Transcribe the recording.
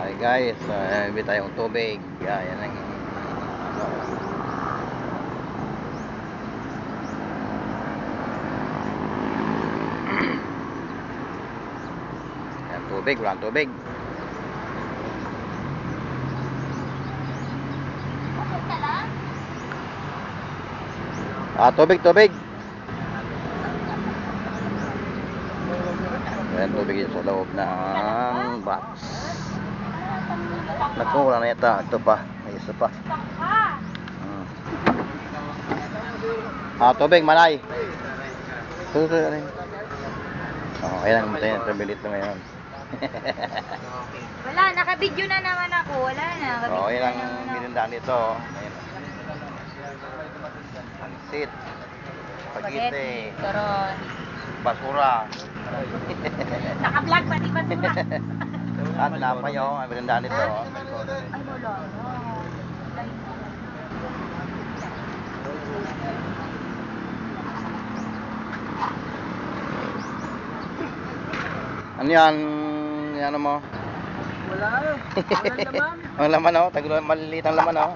Hi guys, may tayong tubig. Yan ang yan, tubig, walang tubig. Tubig, tubig. Yan, tubig yun sa loob ng box. Nagkula na yata. Ito pa. May isa pa. Tubig, malay. Ito rin. Ayan ang matay na trabilit ngayon. Wala, naka-video na naman ako. Wala na. Ayan ang minundahan dito. Ayan. Pansit. Spaghetti. Turon. Basura. Naka-vlog pati basura. At napay ang minundahan dito. Ay, wala. Ano yan? Ano mo? Wala. Walang laman. Ang laman, oh. Maliliit ang laman, oh.